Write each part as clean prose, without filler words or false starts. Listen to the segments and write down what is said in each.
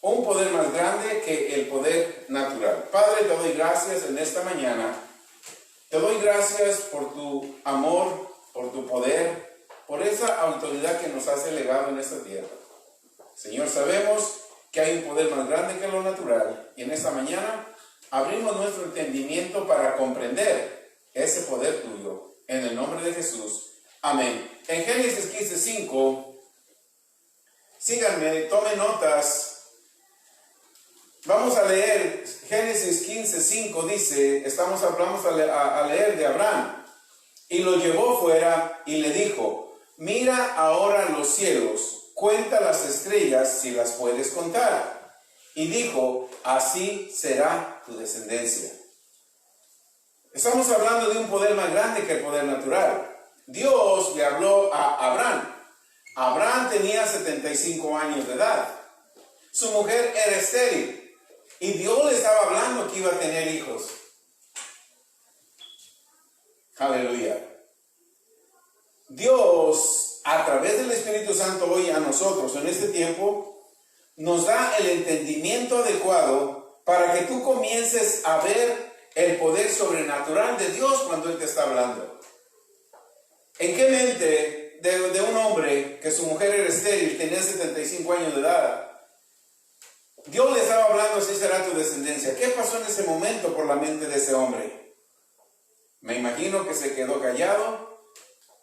un poder más grande que el poder natural. Padre, te doy gracias en esta mañana. Te doy gracias por tu amor, por tu poder, por esa autoridad que nos has delegado en esta tierra. Señor, sabemos que hay un poder más grande que lo natural, y en esta mañana abrimos nuestro entendimiento para comprender ese poder tuyo. En el nombre de Jesús. Amén. En Génesis 15:5, síganme, tomen notas. Vamos a leer Génesis 15:5, dice, vamos a leer de Abraham. Y lo llevó fuera y le dijo, mira ahora los cielos, cuenta las estrellas si las puedes contar. Y dijo, así será tu descendencia. Estamos hablando de un poder más grande que el poder natural. Dios le habló a Abraham. Abraham tenía 75 años de edad. Su mujer era estéril. Y Dios le estaba hablando que iba a tener hijos. Aleluya. Dios, a través del Espíritu Santo hoy a nosotros, en este tiempo, nos da el entendimiento adecuado para que tú comiences a ver el poder sobrenatural de Dios cuando Él te está hablando. ¿En qué mente de un hombre que su mujer era estéril, tenía 75 años de edad, Dios le estaba hablando, así será tu descendencia? ¿Qué pasó en ese momento por la mente de ese hombre? Me imagino que se quedó callado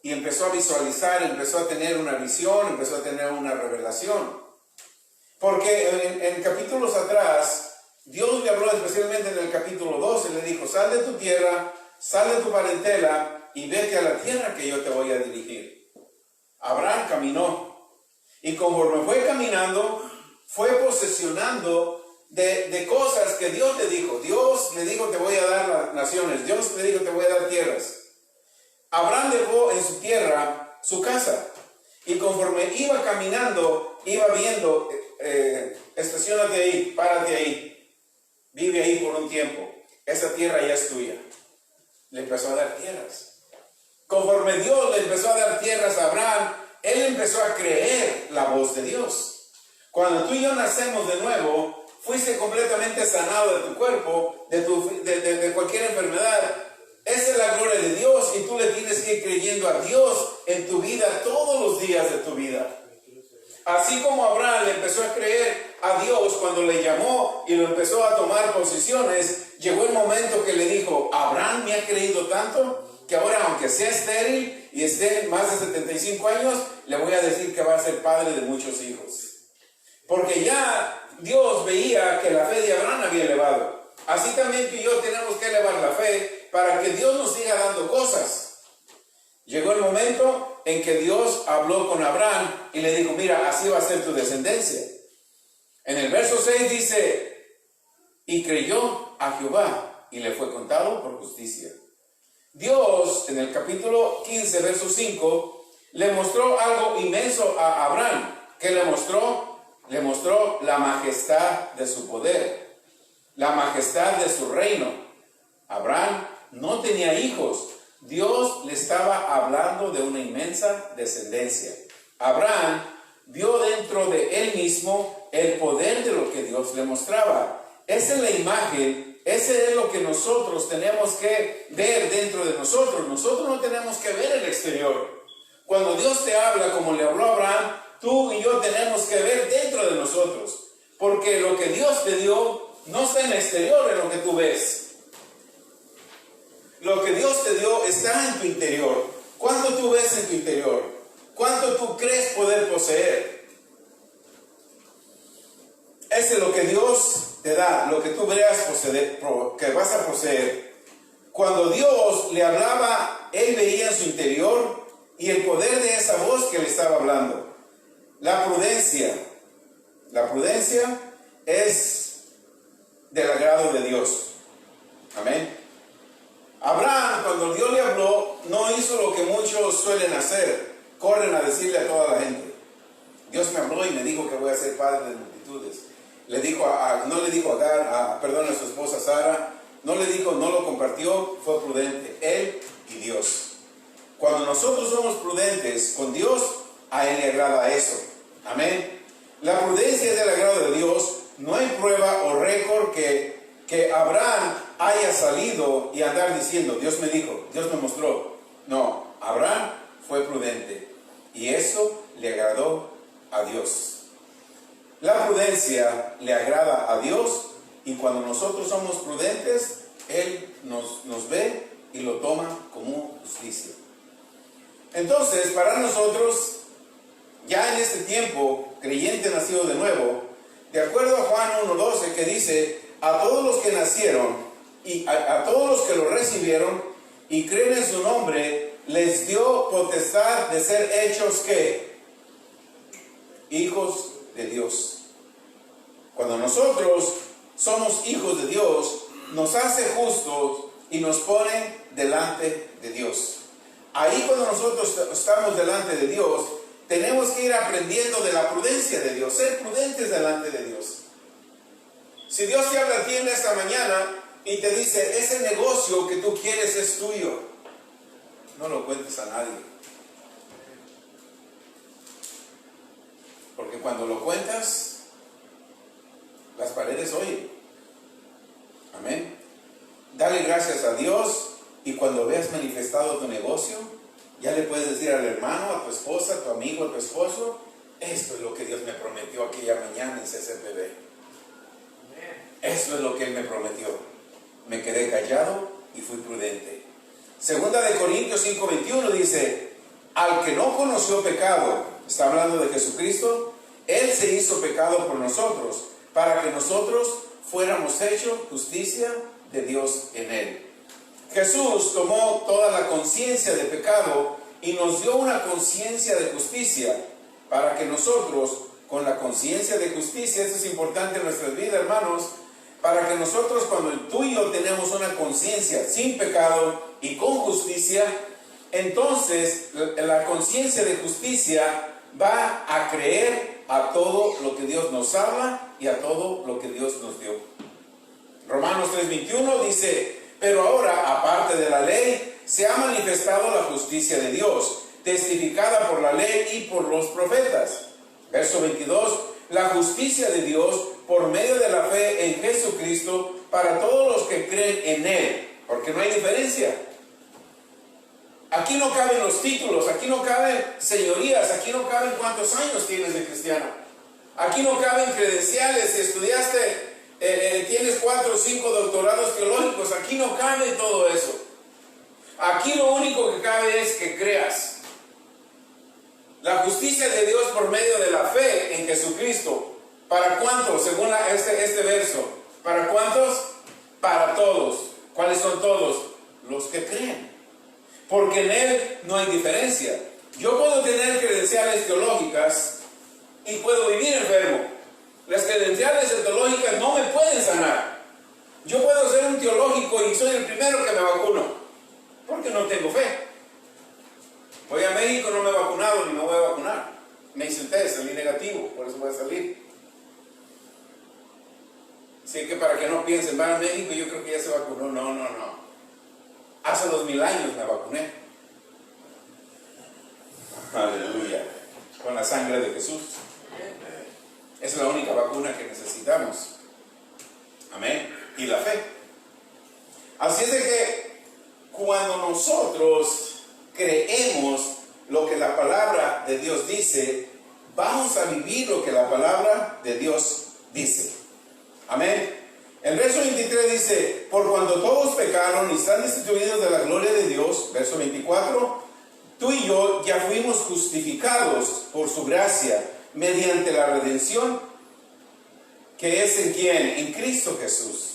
y empezó a visualizar, empezó a tener una visión, empezó a tener una revelación. Porque en capítulos atrás, Dios le habló especialmente en el capítulo 12, le dijo, sal de tu tierra, sal de tu parentela y vete a la tierra que yo te voy a dirigir. Abraham caminó y conforme fue caminando, fue posesionando de cosas que Dios le dijo. Dios le dijo, te voy a dar las naciones. Dios le dijo, te voy a dar tierras. Abraham dejó en su tierra su casa. Y conforme iba caminando, iba viendo, estaciónate ahí, párate ahí, vive ahí por un tiempo. Esa tierra ya es tuya. Le empezó a dar tierras. Conforme Dios le empezó a dar tierras a Abraham, él empezó a creer la voz de Dios. Cuando tú y yo nacemos de nuevo, fuiste completamente sanado de tu cuerpo, de cualquier enfermedad. Esa es la gloria de Dios y tú le tienes que ir creyendo a Dios en tu vida todos los días de tu vida. Así como Abraham le empezó a creer a Dios cuando le llamó y lo empezó a tomar posiciones, llegó el momento que le dijo, Abraham me ha creído tanto que ahora, aunque sea estéril y esté más de 75 años, le voy a decir que va a ser padre de muchos hijos. Porque ya Dios veía que la fe de Abraham había elevado. Así también tú y yo tenemos que elevar la fe para que Dios nos siga dando cosas. Llegó el momento en que Dios habló con Abraham y le dijo, mira, así va a ser tu descendencia. En el verso 6 dice, y creyó a Jehová y le fue contado por justicia. Dios, en el capítulo 15, verso 5, le mostró algo inmenso a Abraham. ¿Qué le mostró? Le mostró la majestad de su poder, la majestad de su reino. Abraham no tenía hijos. Dios le estaba hablando de una inmensa descendencia. Abraham vio dentro de él mismo el poder de lo que Dios le mostraba. Esa es la imagen, ese es lo que nosotros tenemos que ver dentro de nosotros. Nosotros no tenemos que ver el exterior. Cuando Dios te habla como le habló a Abraham, tú y yo tenemos que ver dentro de nosotros, porque lo que Dios te dio no está en el exterior, en lo que tú ves. Lo que Dios te dio está en tu interior. ¿Cuánto tú ves en tu interior? ¿Cuánto tú crees poder poseer? Ese es lo que Dios te da, lo que tú veas poseer, que vas a poseer. Cuando Dios le hablaba, él veía en su interior y el poder de esa voz que le estaba hablando. La prudencia es del agrado de Dios. Amén. Abraham, cuando Dios le habló, no hizo lo que muchos suelen hacer. Corren a decirle a toda la gente. Dios me habló y me dijo que voy a ser padre de multitudes. No le dijo a su esposa Sara, no lo compartió, fue prudente, él y Dios. Cuando nosotros somos prudentes con Dios, a él le agrada eso. Amén. La prudencia es del agrado de Dios, que Abraham haya salido y andar diciendo, Dios me dijo, Dios me mostró. No, Abraham fue prudente y eso le agradó a Dios. La prudencia le agrada a Dios y cuando nosotros somos prudentes, Él nos ve y lo toma como justicia. Entonces, para nosotros, ya en este tiempo, creyente nacido de nuevo, de acuerdo a Juan 1:12, que dice, a todos los que nacieron y a todos los que lo recibieron y creen en su nombre, les dio potestad de ser hechos, ¿qué? Hijos de Dios. Cuando nosotros somos hijos de Dios, nos hace justos y nos pone delante de Dios. Ahí cuando nosotros estamos delante de Dios, tenemos que ir aprendiendo de la prudencia de Dios, ser prudentes delante de Dios. Si Dios te habla a ti en esta mañana y te dice, ese negocio que tú quieres es tuyo, no lo cuentes a nadie. Porque cuando lo cuentas, las paredes oyen. Amén. Dale gracias a Dios y cuando veas manifestado tu negocio, ya le puedes decir al hermano, a tu esposa, a tu amigo, a tu esposo, esto es lo que Dios me prometió aquella mañana en CCPB. Eso es lo que Él me prometió. Me quedé callado y fui prudente. Segunda de Corintios 5:21 dice, al que no conoció pecado, está hablando de Jesucristo, Él se hizo pecado por nosotros, para que nosotros fuéramos hechos justicia de Dios en Él. Jesús tomó toda la conciencia de pecado y nos dio una conciencia de justicia, para que nosotros, con la conciencia de justicia, esto es importante en nuestras vidas, hermanos, para que nosotros cuando tú y yo tenemos una conciencia sin pecado y con justicia, entonces la conciencia de justicia va a creer a todo lo que Dios nos habla y a todo lo que Dios nos dio. Romanos 3:21 dice, pero ahora, aparte de la ley, se ha manifestado la justicia de Dios, testificada por la ley y por los profetas. Verso 22, la justicia de Dios por medio de la fe en Jesucristo para todos los que creen en Él, porque no hay diferencia. Aquí no caben los títulos, aquí no caben señorías, aquí no caben cuántos años tienes de cristiano. Aquí no caben credenciales, si estudiaste, tienes 4 o 5 doctorados teológicos, aquí no cabe todo eso. Aquí lo único que cabe es que creas. La justicia de Dios por medio de la fe en Jesucristo. ¿Para cuántos? Según este verso. ¿Para cuántos? Para todos. ¿Cuáles son todos? Los que creen. Porque en Él no hay diferencia. Yo puedo tener credenciales teológicas y puedo vivir enfermo. Las credenciales teológicas no me pueden sanar. Yo puedo ser un teológico y soy el primero que me vacuno, porque no tengo fe. Voy a México, no me he vacunado ni me voy a vacunar. Me hice un test, salí negativo, por eso voy a salir. Así que para que no piensen, van a México y yo creo que ya se vacunó. No. Hace 2000 años me vacuné. Aleluya. Con la sangre de Jesús. Es la única vacuna que necesitamos. Amén. Y la fe. Así es de que cuando nosotros creemos lo que la palabra de Dios dice, vamos a vivir lo que la palabra de Dios dice. Amén. El verso 23 dice, por cuando todos pecaron y están destituidos de la gloria de Dios, verso 24, tú y yo ya fuimos justificados por su gracia mediante la redención que es ¿en quién? En Cristo Jesús.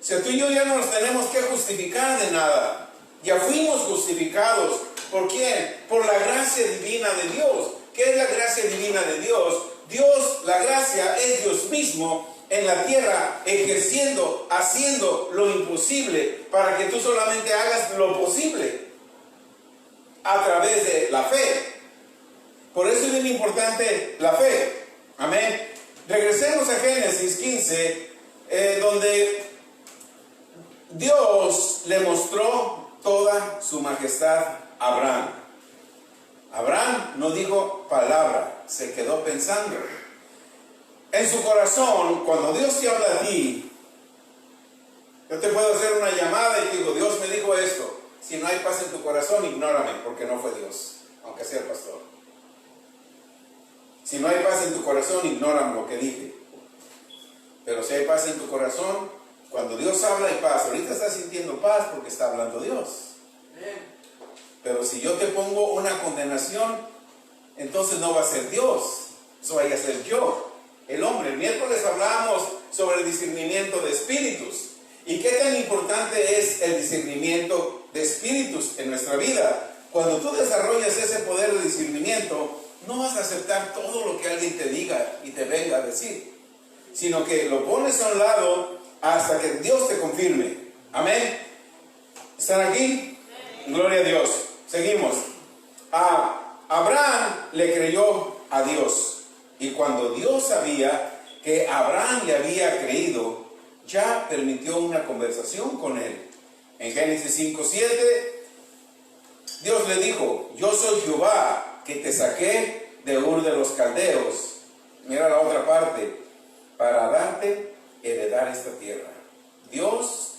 O sea, tú y yo ya no nos tenemos que justificar de nada. Ya fuimos justificados. ¿Por quién? Por la gracia divina de Dios. ¿Qué es la gracia divina de Dios? Dios, la gracia es Dios mismo en la tierra, ejerciendo, haciendo lo imposible para que tú solamente hagas lo posible a través de la fe. Por eso es bien importante la fe. Amén. Regresemos a Génesis 15, donde Dios le mostró toda su majestad a Abraham. Abraham no dijo palabra, se quedó pensando. En su corazón, cuando Dios te habla a ti, Yo te puedo hacer una llamada y te digo, Dios me dijo esto. Si no hay paz en tu corazón, ignórame, porque no fue Dios, aunque sea el pastor. Si no hay paz en tu corazón, ignórame lo que dije. Pero si hay paz en tu corazón, cuando Dios habla hay paz. Ahorita estás sintiendo paz porque está hablando Dios. Pero si yo te pongo una condenación, entonces no va a ser Dios, eso vaya a ser yo, el hombre. El miércoles hablamos sobre el discernimiento de espíritus. ¿Y qué tan importante es el discernimiento de espíritus en nuestra vida? Cuando tú desarrollas ese poder de discernimiento, no vas a aceptar todo lo que alguien te diga y te venga a decir, sino que lo pones a un lado hasta que Dios te confirme. Amén. ¿Están aquí? Gloria a Dios. Seguimos. Abraham le creyó a Dios, y cuando Dios sabía que Abraham le había creído, ya permitió una conversación con él. En Génesis 5:7, Dios le dijo: yo soy Jehová, que te saqué de Ur de los Caldeos. Mira la otra parte: para darte heredar esta tierra. Dios,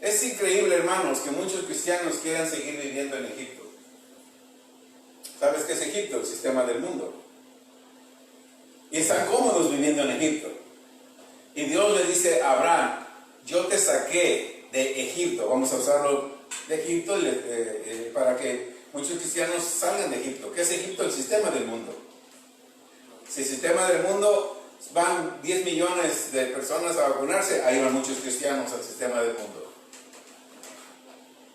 es increíble, hermanos, que muchos cristianos quieran seguir viviendo en Egipto. ¿Sabes qué es Egipto? El sistema del mundo. Y están cómodos viviendo en Egipto. Y Dios le dice a Abraham: yo te saqué de Egipto. Vamos a usarlo de Egipto para que muchos cristianos salgan de Egipto. ¿Qué es Egipto? El sistema del mundo. Si el sistema del mundo van 10 millones de personas a vacunarse, ahí van muchos cristianos al sistema del mundo.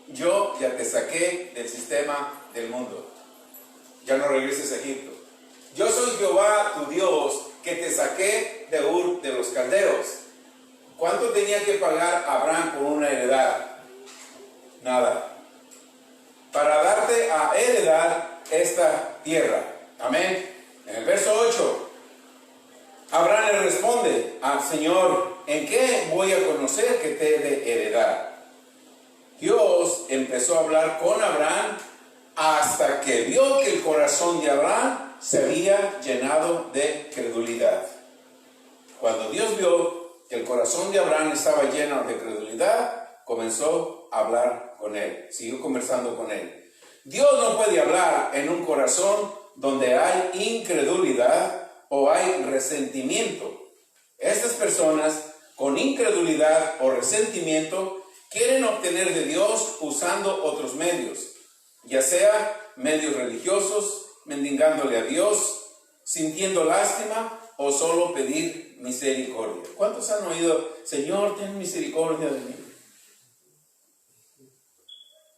Yo ya te saqué del sistema del mundo. Ya no regreses a Egipto. Yo soy Jehová tu Dios, que te saqué de Ur de los Caldeos. ¿Cuánto tenía que pagar Abraham por una heredad? Nada. Para darte a heredar esta tierra. Amén. En el verso 8, Abraham le responde: Señor, ¿en qué voy a conocer que te he de heredar? Dios empezó a hablar con Abraham hasta que vio que el corazón de Abraham se había llenado de credulidad. Cuando Dios vio que el corazón de Abraham estaba lleno de credulidad, comenzó a hablar con él, siguió conversando con él. Dios no puede hablar en un corazón donde hay incredulidad o hay resentimiento. Estas personas con incredulidad o resentimiento quieren obtener de Dios usando otros medios, ya sea medios religiosos, mendigándole a Dios, sintiendo lástima o solo pedir misericordia. ¿Cuántos han oído: Señor, ten misericordia de mí?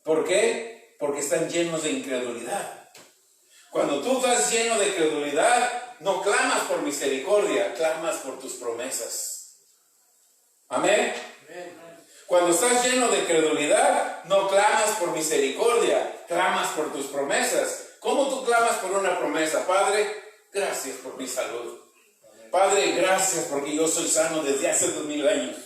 ¿Por qué? Porque están llenos de incredulidad. Cuando tú estás lleno de credulidad, no clamas por misericordia, clamas por tus promesas. Amén. Cuando estás lleno de credulidad, no clamas por misericordia, clamas por tus promesas. ¿Cómo tú clamas por una promesa? Padre, gracias por mi salud. Padre, gracias porque yo soy sano desde hace 2000 años.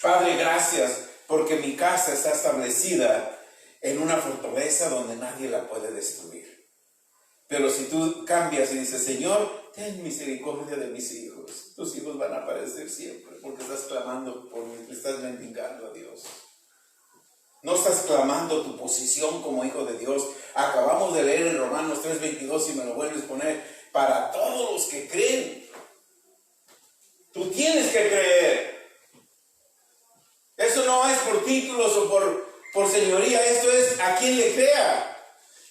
Padre, gracias porque mi casa está establecida en una fortaleza donde nadie la puede destruir. Pero si tú cambias y dices: Señor, ten misericordia de mis hijos, tus hijos van a aparecer siempre, porque estás clamando por mí, estás mendigando a Dios. No estás clamando tu posición como hijo de Dios. Acabamos de leer en Romanos 3:22, y me lo vuelves a poner: para todos los que creen. Tú tienes que creer. Eso no es por títulos o por señoría, esto es a quien le crea.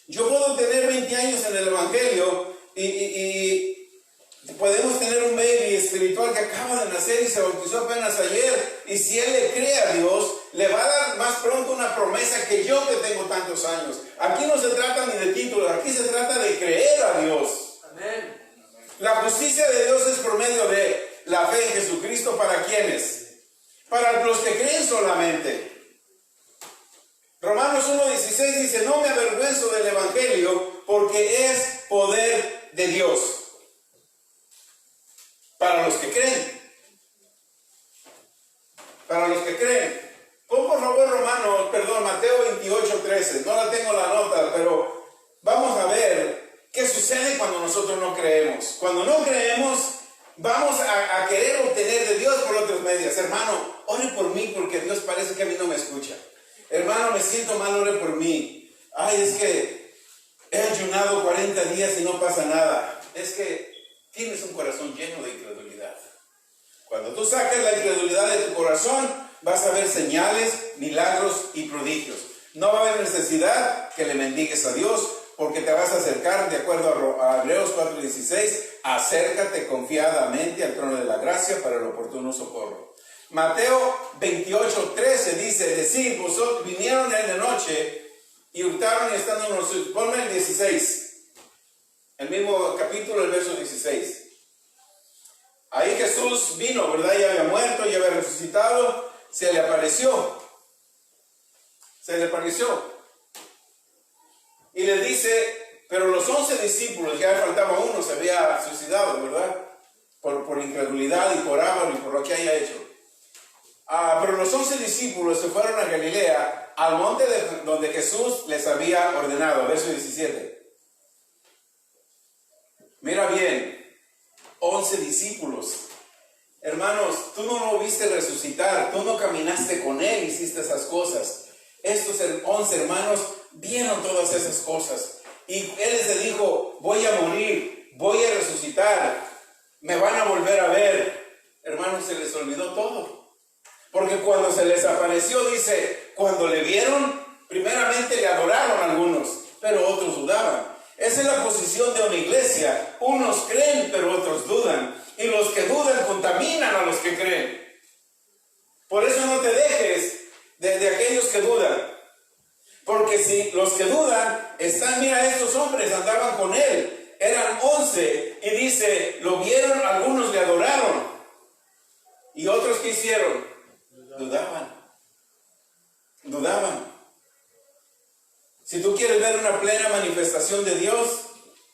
Yo puedo tener 20 años en el Evangelio y podemos tener un baby espiritual que acaba de nacer y se bautizó apenas ayer, y si él le cree a Dios, le va a dar más pronto una promesa que yo, que tengo tantos años. Aquí no se trata ni de títulos, aquí se trata de creer a Dios. Amén. La justicia de Dios es por medio de la fe en Jesucristo. ¿Para quiénes? Para los que creen solamente. Romanos 1:16 dice: no me avergüenzo del Evangelio, porque es poder de Dios para los que creen. Para los que creen. Pon por favor Mateo 28:13. No la tengo la nota, pero vamos a ver qué sucede cuando nosotros no creemos. Cuando no creemos, Vamos a querer obtener de Dios por otros medios. Hermano, ore por mí porque Dios parece que a mí no me escucha. Hermano, me siento mal, ore por mí. Ay, es que he ayunado 40 días y no pasa nada. Es que tienes un corazón lleno de incredulidad. Cuando tú saques la incredulidad de tu corazón, vas a ver señales, milagros y prodigios. No va a haber necesidad que le mendigues a Dios, porque te vas a acercar, de acuerdo a Hebreos 4:16, acércate confiadamente al trono de la gracia para el oportuno socorro. Mateo 28:13 dice, decid, vosotros vinieron en la noche y hurtaron y estando en los... Ponme el 16, el mismo capítulo, el verso 16. Ahí Jesús vino, ¿verdad? Ya había muerto, ya había resucitado, se le apareció. Y le dice, pero los 11 discípulos, ya faltaba uno, se había suicidado, ¿verdad? Por incredulidad y por amor y por lo que haya hecho. Pero los 11 discípulos se fueron a Galilea, al monte donde Jesús les había ordenado, verso 17. Mira bien, 11 discípulos. Hermanos, tú no lo viste resucitar, tú no caminaste con él, hiciste esas cosas. Estos 11 hermanos vieron todas esas cosas. Y él les dijo, voy a morir, voy a resucitar, me van a volver a ver. Hermanos, se les olvidó todo. Porque cuando se les apareció, dice, cuando le vieron, primeramente le adoraron algunos, pero otros dudaban. Esa es la posición de una iglesia. Unos creen, pero otros dudan. Y los que dudan contaminan a los que creen. Por eso no te dejes de aquellos que dudan. Porque si los que dudan están, mira, estos hombres andaban con él. Eran 11. Y dice, lo vieron, algunos le adoraron. Y otros, ¿qué hicieron? Dudaban. Si tú quieres ver una plena manifestación de Dios,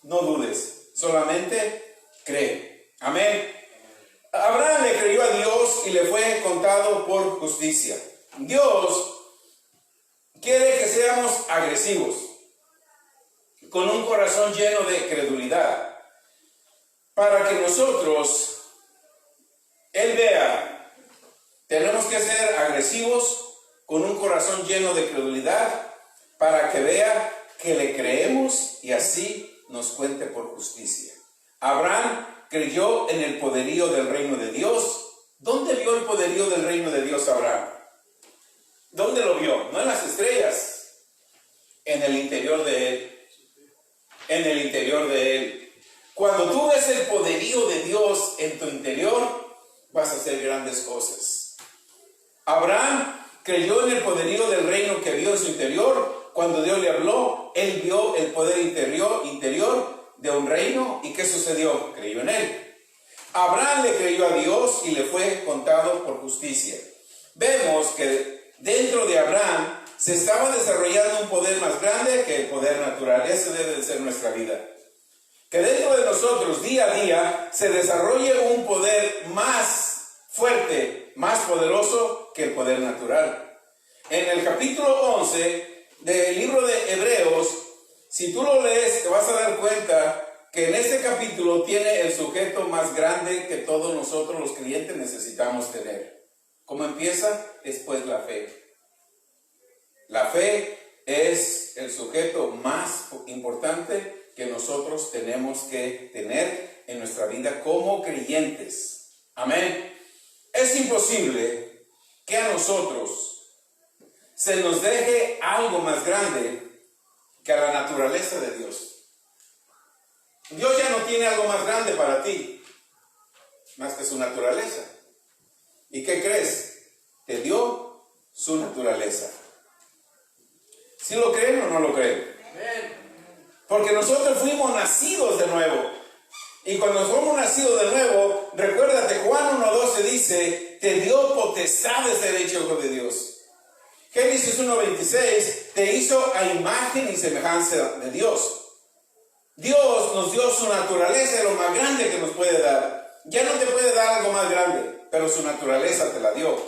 no dudes, solamente cree. Amén. Abraham le creyó a Dios y le fue contado por justicia. Dios quiere que seamos agresivos, con un corazón lleno de credulidad, para que nosotros, Él vea, tenemos que ser agresivos, con un corazón lleno de credulidad, para que vea que le creemos y así nos cuente por justicia. Abraham creyó en el poderío del reino de Dios. ¿Dónde vio el poderío del reino de Dios Abraham? ¿Dónde lo vio? No en las estrellas, en el interior de él. En el interior de él. Cuando tú ves el poderío de Dios en tu interior, vas a hacer grandes cosas. Abraham creyó en el poderío del reino que vio en su interior. Cuando Dios le habló, él vio el poder interior de un reino. ¿Y qué sucedió? Creyó en él. Abraham le creyó a Dios y le fue contado por justicia. Vemos que dentro de Abraham se estaba desarrollando un poder más grande que el poder natural. Ese debe de ser nuestra vida. Que dentro de nosotros, día a día, se desarrolle un poder más fuerte, más poderoso que el poder natural. En el capítulo 11 del libro de Hebreos, si tú lo lees, te vas a dar cuenta que en este capítulo tiene el sujeto más grande que todos nosotros los creyentes necesitamos tener. ¿Cómo empieza? Después la fe. La fe es el sujeto más importante que nosotros tenemos que tener en nuestra vida como creyentes. Amén. Es imposible que a nosotros se nos deje algo más grande que a la naturaleza de Dios. Dios ya no tiene algo más grande para ti, más que su naturaleza. ¿Y qué crees? Te dio su naturaleza. ¿Sí lo creen o no lo creen? Porque nosotros fuimos nacidos de nuevo. Y cuando fuimos nacidos de nuevo, recuérdate, Juan 1:12 dice, te dio potestad de ser hecho hijo de Dios. Génesis 1:26 te hizo a imagen y semejanza de Dios. Dios nos dio su naturaleza, de lo más grande que nos puede dar. Ya no te puede dar algo más grande, pero su naturaleza te la dio.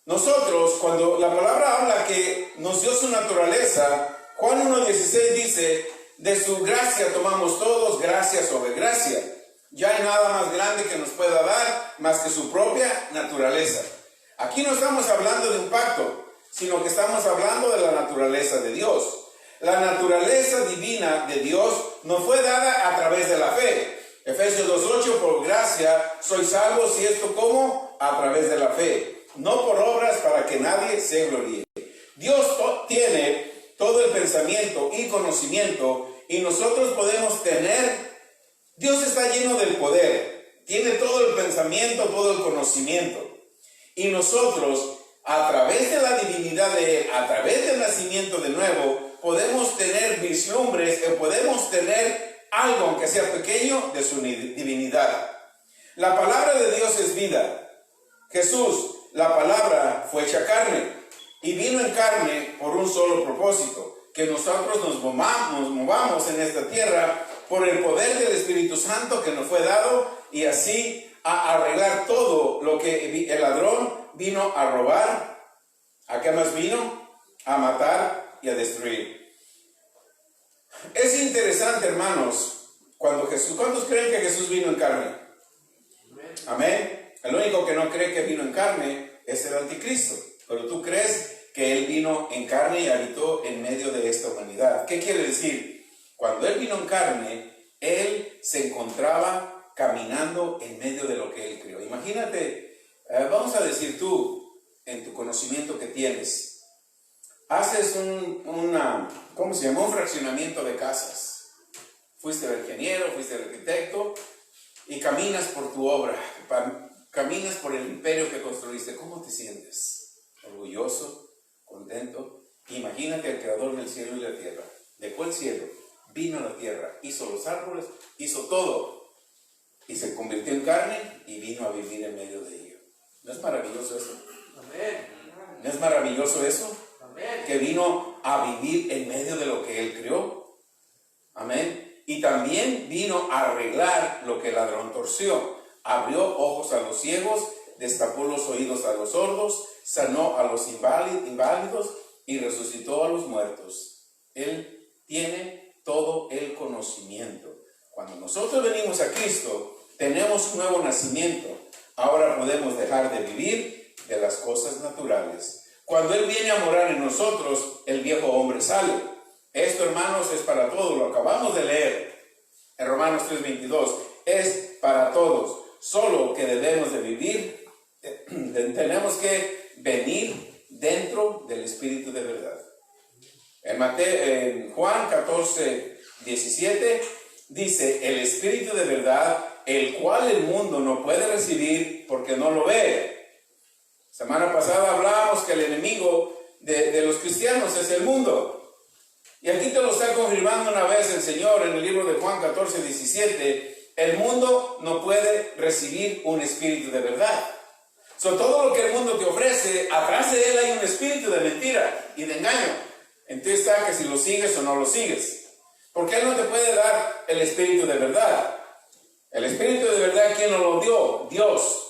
Nosotros, cuando la palabra habla que nos dio su naturaleza, Juan 1:16 dice, de su gracia tomamos todos gracia sobre gracia. Ya hay nada más grande que nos pueda dar más que su propia naturaleza. Aquí no estamos hablando de un pacto, sino que estamos hablando de la naturaleza de Dios. La naturaleza divina de Dios nos fue dada a través de la fe. Efesios 2:8, por gracia sois salvos, y esto ¿cómo? A través de la fe, no por obras para que nadie se gloríe. Dios tiene todo el pensamiento y conocimiento, y nosotros podemos tener. Dios está lleno del poder, tiene todo el pensamiento, todo el conocimiento, y nosotros a través de la divinidad de Él, a través del nacimiento de nuevo, podemos tener vislumbres, podemos tener algo, aunque sea pequeño, de su divinidad. La palabra de Dios es vida. Jesús, la palabra, fue hecha carne y vino en carne por un solo propósito, que nosotros nos movamos en esta tierra por el poder del Espíritu Santo que nos fue dado, y así a arreglar todo lo que el ladrón vino a robar. ¿A qué más vino? A matar y a destruir. Es interesante, hermanos, cuando Jesús, ¿cuántos creen que Jesús vino en carne? Amén. El único que no cree que vino en carne es el anticristo, pero tú crees que Él vino en carne y habitó en medio de esta humanidad. ¿Qué quiere decir? Cuando Él vino en carne, Él se encontraba caminando en medio de lo que Él creó. Imagínate, vamos a decir tú, en tu conocimiento que tienes, haces ¿cómo se llama? Un fraccionamiento de casas. Fuiste el ingeniero, fuiste el arquitecto y caminas por tu obra, caminas por el imperio que construiste. ¿Cómo te sientes? ¿Orgulloso? ¿Contento? Imagínate al creador del cielo y la tierra. Dejó el cielo, vino a la tierra, hizo los árboles, hizo todo, y se convirtió en carne y vino a vivir en medio de ello. ¿No es maravilloso eso? Amén. ¿No es maravilloso eso? Amén. Que vino a vivir en medio de lo que Él creó. Amén. Y también vino a arreglar lo que el ladrón torció. Abrió ojos a los ciegos, destapó los oídos a los sordos, sanó a los inválidos y resucitó a los muertos. Él tiene todo el conocimiento. Cuando nosotros venimos a Cristo, tenemos un nuevo nacimiento. Ahora podemos dejar de vivir de las cosas naturales. Cuando Él viene a morar en nosotros, el viejo hombre sale. Esto, hermanos, es para todos. Lo acabamos de leer en Romanos 3:22. Es para todos. Solo que debemos de vivir, tenemos que venir dentro del Espíritu de verdad. En Juan 14:17 dice: el Espíritu de verdad, el cual el mundo no puede recibir porque no lo ve. Semana pasada hablábamos que el enemigo de los cristianos es el mundo. Y aquí te lo está confirmando una vez el Señor en el libro de Juan 14:17. El mundo no puede recibir un espíritu de verdad. Todo lo que el mundo te ofrece, atrás de él hay un espíritu de mentira y de engaño. Entonces está que si lo sigues o no lo sigues. Porque Él no te puede dar el espíritu de verdad. El espíritu de verdad, ¿quién nos lo dio? Dios.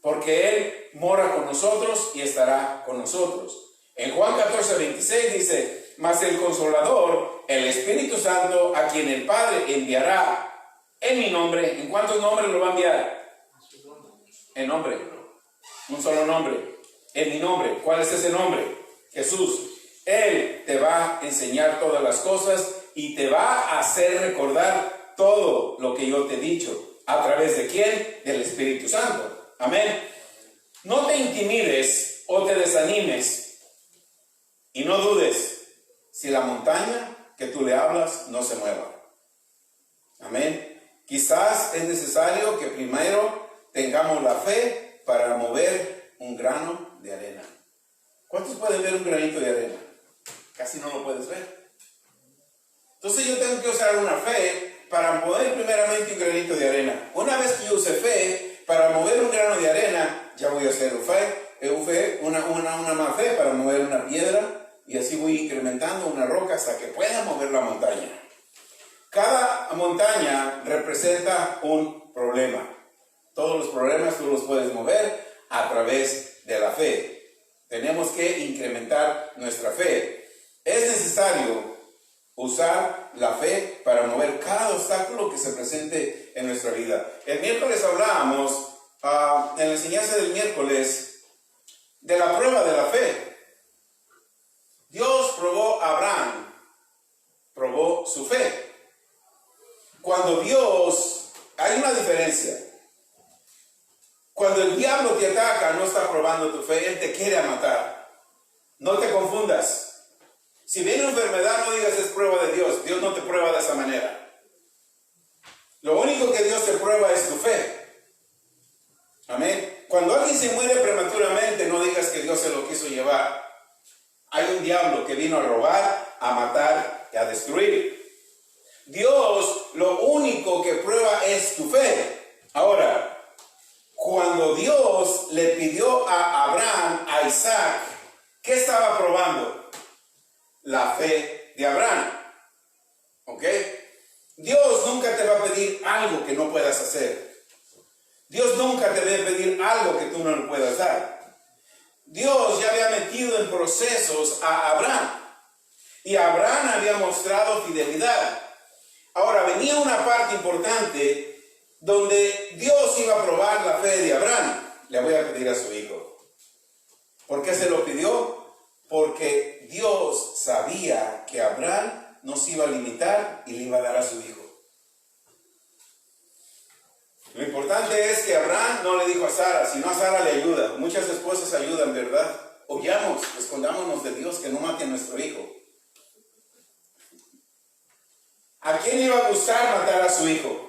Porque Él mora con nosotros y estará con nosotros. En Juan 14:26 dice: mas el Consolador, el Espíritu Santo, a quien el Padre enviará en mi nombre. ¿En cuántos nombres lo va a enviar? En nombre. Un solo nombre. En mi nombre. ¿Cuál es ese nombre? Jesús. Él te va a enseñar todas las cosas y te va a hacer recordar todo lo que yo te he dicho. ¿A través de quién? Del Espíritu Santo. Amén. No te intimides o te desanimes y no dudes si la montaña que tú le hablas no se mueva. Amén. Quizás es necesario que primero tengamos la fe para mover un grano de arena. ¿Cuántos pueden ver un granito de arena? Casi no lo puedes ver. Entonces yo tengo que usar una fe para mover primeramente un granito de arena. Una vez que yo use fe para mover un grano de arena, ya voy a hacer una más fe para mover una piedra, y así voy incrementando una roca hasta que pueda mover la montaña. Cada montaña representa un problema. Todos los problemas tú los puedes mover a través de la fe. Tenemos que incrementar nuestra fe. Es necesario usar la fe para mover cada obstáculo que se presente en nuestra vida. El miércoles hablábamos, en la enseñanza del miércoles, de la prueba de la fe. Dios probó a Abraham, probó su fe. Cuando Dios, hay una diferencia. Cuando el diablo te ataca, no está probando tu fe, él te quiere matar. No te confundas. Si viene una enfermedad, no digas es prueba de Dios. Dios no te prueba de esa manera. Lo único que Dios te prueba es tu fe. Amén. Cuando alguien se muere prematuramente, no digas que Dios se lo quiso llevar. Hay un diablo que vino a robar, a matar y a destruir. Dios lo único que prueba es tu fe. Ahora, cuando Dios le pidió a Abraham, a Isaac, ¿qué estaba probando? La fe de Abraham. ¿Ok? Dios nunca te va a pedir algo que no puedas hacer. Dios nunca te debe pedir algo que tú no le puedas dar. Dios ya había metido en procesos a Abraham. Y Abraham había mostrado fidelidad. Ahora venía una parte importante donde Dios iba a probar la fe de Abraham. Le voy a pedir a su hijo. ¿Por qué se lo pidió? Porque Dios sabía que Abraham no se iba a limitar y le iba a dar a su hijo. Lo importante es que Abraham no le dijo a Sara, sino a Sara le ayuda. Muchas esposas ayudan, ¿verdad? Huyamos, escondámonos de Dios, que no mate a nuestro hijo. ¿A quién iba a gustar matar a su hijo?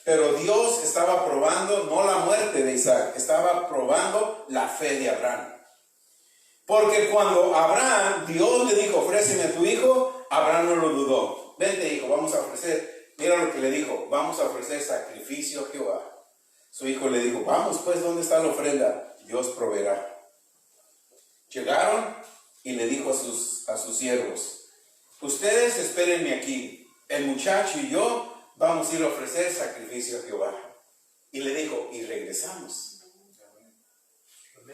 Pero Dios estaba probando no la muerte de Isaac, estaba probando la fe de Abraham. Porque cuando Abraham, Dios le dijo, ofréceme a tu hijo, Abraham no lo dudó. Vente, hijo, vamos a ofrecer. Mira lo que le dijo, vamos a ofrecer sacrificio a Jehová. Su hijo le dijo, vamos pues, ¿dónde está la ofrenda? Dios proveerá. Llegaron y le dijo a sus siervos, ustedes espérenme aquí, el muchacho y yo vamos a ir a ofrecer sacrificio a Jehová. Y le dijo, y regresamos.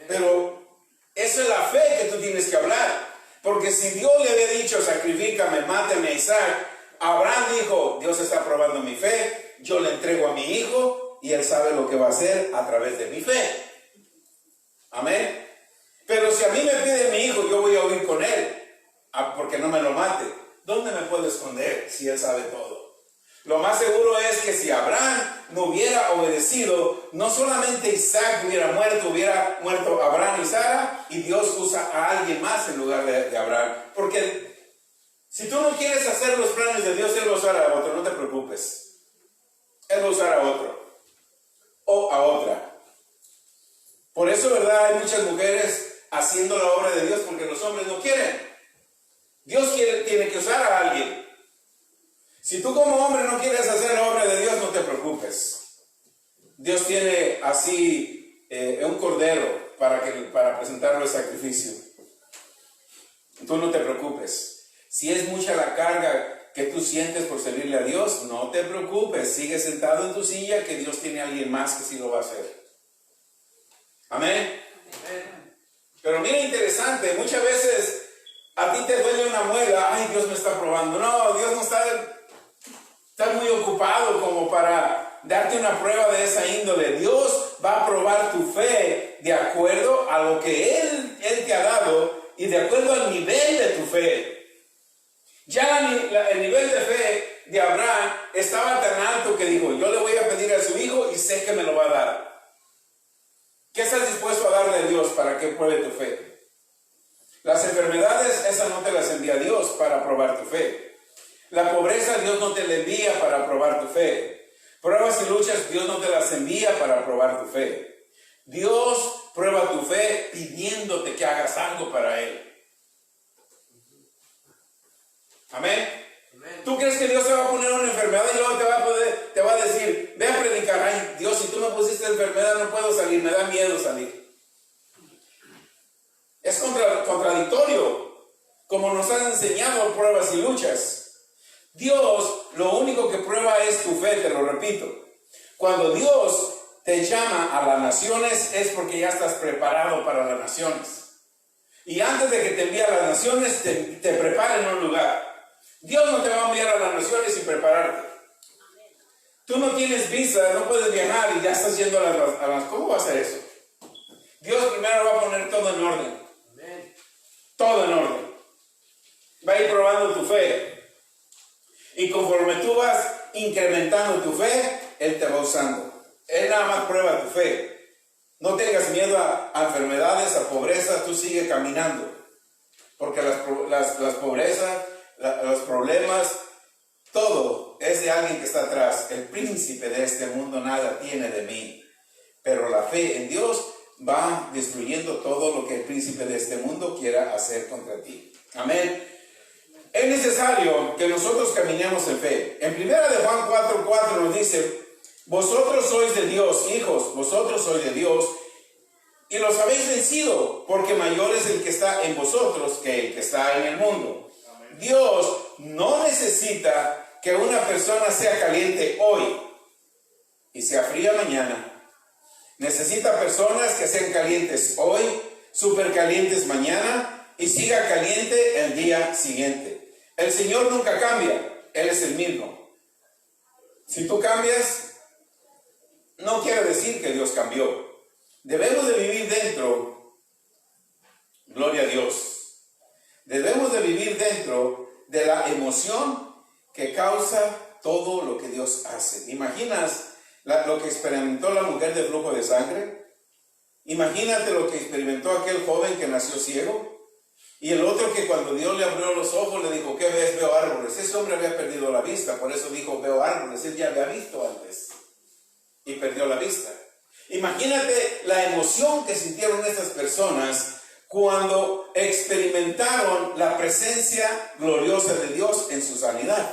Pero esa es la fe que tú tienes que hablar. Porque si Dios le había dicho, sacrifícame, máteme a Isaac, Abraham dijo, Dios está probando mi fe, yo le entrego a mi hijo y él sabe lo que va a hacer a través de mi fe. Amén. Pero si a mí me pide mi hijo, yo voy a huir con él, porque no me lo mate. ¿Dónde me puedo esconder si él sabe todo? Lo más seguro es que si Abraham no hubiera obedecido, no solamente Isaac hubiera muerto Abraham y Sara, y Dios usa a alguien más en lugar de Abraham. Porque si tú no quieres hacer los planes de Dios, Él va a usar a otro, no te preocupes. Él va a usar a otro o a otra. Por eso, ¿verdad? Hay muchas mujeres haciendo la obra de Dios porque los hombres no quieren. Dios tiene que usar a alguien. Si tú como hombre no quieres hacer la obra de Dios, no te preocupes. Dios tiene así un cordero para presentarlo el sacrificio. Tú no te preocupes. Si es mucha la carga que tú sientes por servirle a Dios, no te preocupes. Sigue sentado en tu silla, que Dios tiene a alguien más que sí lo va a hacer. Amén. Pero mira, interesante, muchas veces a ti te duele una muela, ay, Dios me está probando. No, Dios no está muy ocupado como para darte una prueba de esa índole. Dios va a probar tu fe de acuerdo a lo que Él te ha dado y de acuerdo al nivel de tu fe. Ya el nivel de fe de Abraham estaba tan alto que dijo, yo le voy a pedir a su hijo y sé que me lo va a dar. ¿Qué estás dispuesto a darle a Dios para que pruebe tu fe? Las enfermedades, esas no te las envía Dios para probar tu fe. La pobreza, Dios no te la envía para probar tu fe. Pruebas y luchas, Dios no te las envía para probar tu fe. Dios prueba tu fe pidiéndote que hagas algo para Él. Amén. ¿Tú crees que Dios te va a poner una enfermedad y luego te va a decir, ve a predicar? Ay, Dios, si tú me pusiste enfermedad no puedo salir, me da miedo salir. Es contradictorio, como nos han enseñado pruebas y luchas. Dios lo único que prueba es tu fe, te lo repito. Cuando Dios te llama a las naciones es porque ya estás preparado para las naciones. Y antes de que te envíe a las naciones, te prepara en un lugar. Dios no te va a enviar a las naciones sin prepararte. Tú no tienes visa, no puedes viajar y ya estás yendo a las... ¿Cómo va a ser eso? Dios primero va a poner todo en orden. Todo en orden. Va a ir probando tu fe. Y conforme tú vas incrementando tu fe, Él te va usando. Él nada más prueba tu fe. No tengas miedo a enfermedades, a pobreza, tú sigue caminando. Porque las pobrezas, los problemas, todo es de alguien que está atrás. El príncipe de este mundo nada tiene de mí. Pero la fe en Dios va destruyendo todo lo que el príncipe de este mundo quiera hacer contra ti. Amén. Es necesario que nosotros caminemos en fe. En 1 de Juan 4:4 nos dice: vosotros sois de Dios, hijos, vosotros sois de Dios, y los habéis vencido, porque mayor es el que está en vosotros que el que está en el mundo. Amén. Dios no necesita que una persona sea caliente hoy y sea fría mañana. Necesita personas que sean calientes hoy, súper calientes mañana y siga caliente el día siguiente. El Señor nunca cambia, Él es el mismo. Si tú cambias, no quiere decir que Dios cambió. Debemos de vivir dentro, gloria a Dios, debemos de vivir dentro de la emoción que causa todo lo que Dios hace. ¿Imaginas lo que experimentó la mujer de flujo de sangre? Imagínate lo que experimentó aquel joven que nació ciego. Y el otro que cuando Dios le abrió los ojos le dijo: ¿qué ves? Veo árboles. Ese hombre había perdido la vista, por eso dijo veo árboles. Él ya había visto antes y perdió la vista. Imagínate la emoción que sintieron estas personas cuando experimentaron la presencia gloriosa de Dios en su sanidad.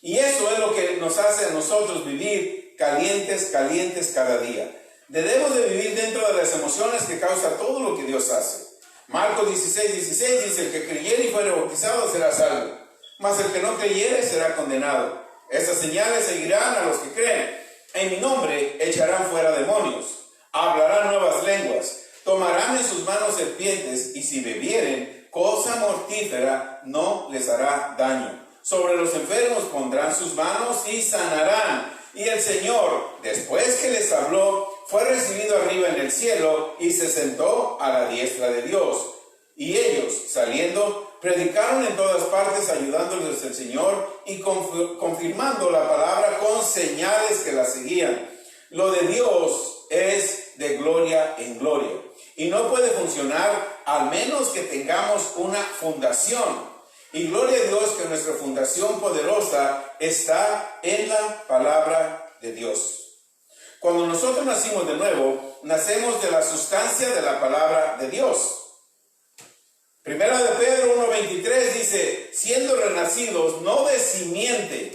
Y eso es lo que nos hace a nosotros vivir calientes, calientes cada día. Debemos de vivir dentro de las emociones que causa todo lo que Dios hace. Marcos 16:16 dice: el que creyere y fuere bautizado será salvo, mas el que no creyere será condenado. Estas señales seguirán a los que creen. En mi nombre echarán fuera demonios, hablarán nuevas lenguas, tomarán en sus manos serpientes, y si bebieren cosa mortífera no les hará daño. Sobre los enfermos pondrán sus manos y sanarán. Y el Señor, después que les habló, fue recibido arriba en el cielo y se sentó a la diestra de Dios. Y ellos, saliendo, predicaron en todas partes, ayudándoles el Señor y confirmando la palabra con señales que la seguían. Lo de Dios es de gloria en gloria y no puede funcionar al menos que tengamos una fundación. Y gloria a Dios que nuestra fundación poderosa está en la palabra de Dios. Cuando nosotros nacimos de nuevo, nacemos de la sustancia de la palabra de Dios. Primera de Pedro 1:23 dice: siendo renacidos no de simiente.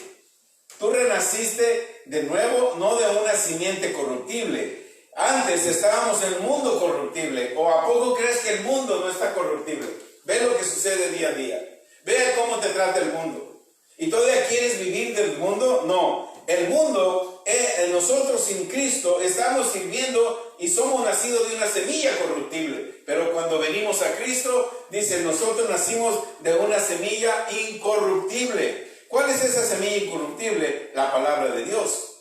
Tú renaciste de nuevo, no de una simiente corruptible. Antes estábamos en el mundo corruptible. ¿O a poco crees que el mundo no está corruptible? Ve lo que sucede día a día. Ve cómo te trata el mundo. ¿Y todavía quieres vivir del mundo? No. El mundo, nosotros sin Cristo, estamos sirviendo y somos nacidos de una semilla corruptible. Pero cuando venimos a Cristo, dice, nosotros nacimos de una semilla incorruptible. ¿Cuál es esa semilla incorruptible? La palabra de Dios.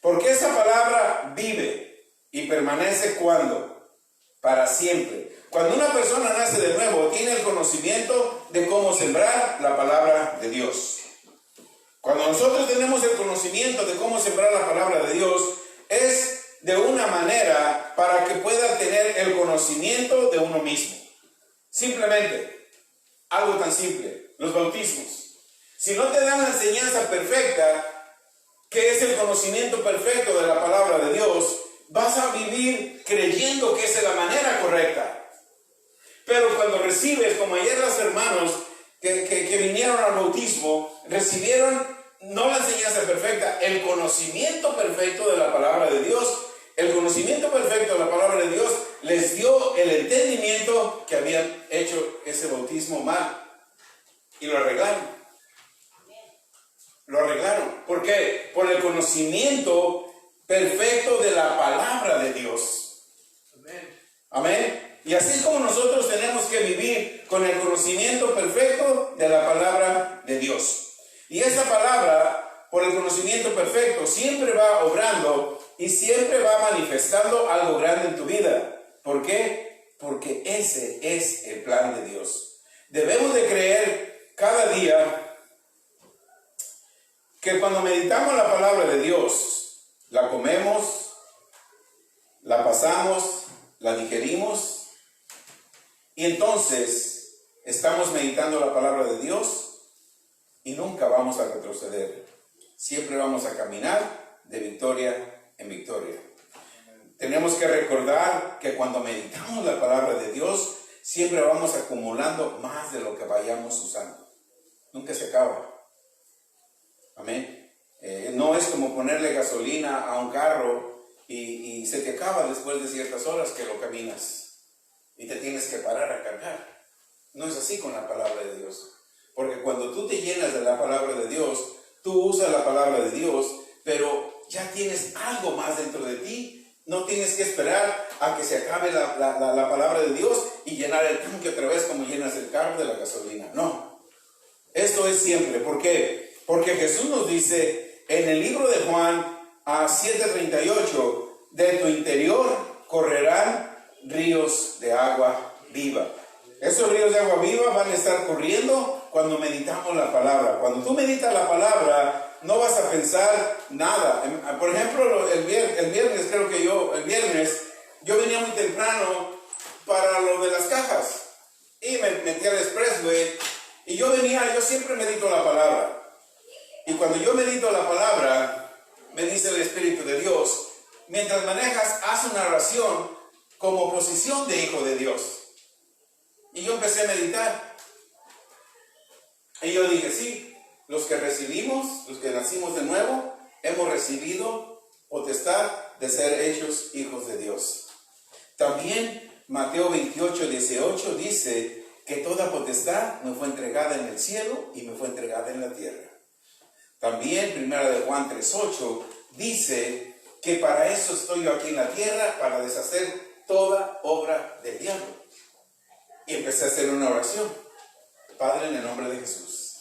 Porque esa palabra vive y permanece ¿cuándo? Para siempre. Cuando una persona nace de nuevo, tiene el conocimiento de cómo sembrar la palabra de Dios. Cuando nosotros tenemos el conocimiento de cómo sembrar la palabra de Dios, es de una manera para que pueda tener el conocimiento de uno mismo. Simplemente, algo tan simple, los bautismos. Si no te dan la enseñanza perfecta, que es el conocimiento perfecto de la palabra de Dios, vas a vivir creyendo que esa es la manera correcta. Pero cuando recibes, como ayer los hermanos que vinieron al bautismo, recibieron no la enseñanza perfecta, el conocimiento perfecto de la palabra de Dios. El conocimiento perfecto de la palabra de Dios les dio el entendimiento que habían hecho ese bautismo mal. Y lo arreglaron. Lo arreglaron. ¿Por qué? Por el conocimiento perfecto de la palabra de Dios. Amén. Amén. Y así es como nosotros tenemos que vivir con el conocimiento perfecto de la palabra de Dios. Y esa palabra, por el conocimiento perfecto, siempre va obrando y siempre va manifestando algo grande en tu vida. ¿Por qué? Porque ese es el plan de Dios. Debemos de creer cada día que cuando meditamos la palabra de Dios, la comemos, la pasamos, la digerimos, y entonces estamos meditando la palabra de Dios y nunca vamos a retroceder. Siempre vamos a caminar de victoria en victoria. Tenemos que recordar que cuando meditamos la palabra de Dios, siempre vamos acumulando más de lo que vayamos usando. Nunca se acaba. Amén. No es como ponerle gasolina a un carro y se te acaba después de ciertas horas que lo caminas y te tienes que parar a cargar. No es así con la palabra de Dios. Porque cuando tú te llenas de la palabra de Dios, tú usas la palabra de Dios, pero ya tienes algo más dentro de ti. No tienes que esperar a que se acabe la palabra de Dios y llenar el tanque otra vez como llenas el carro de la gasolina. No. Esto es siempre. ¿Por qué? Porque Jesús nos dice en el libro de Juan 7:38, de tu interior correrán ríos de agua viva. Esos ríos de agua viva van a estar corriendo cuando meditamos la palabra. Cuando tú meditas la palabra, no vas a pensar nada. Por ejemplo, el viernes yo venía muy temprano para lo de las cajas y me metí al expressway y yo siempre medito la palabra. Y cuando yo medito la palabra, me dice el Espíritu de Dios, mientras manejas, haz una oración como posición de hijo de Dios. Y yo empecé a meditar. Y yo dije, sí, los que nacimos de nuevo, hemos recibido potestad de ser hechos hijos de Dios. También Mateo 28:18 dice que toda potestad me fue entregada en el cielo y me fue entregada en la tierra. También 1 Juan 3:8 dice que para eso estoy yo aquí en la tierra, para deshacer toda obra del diablo. Y empecé a hacer una oración. Padre, en el nombre de Jesús,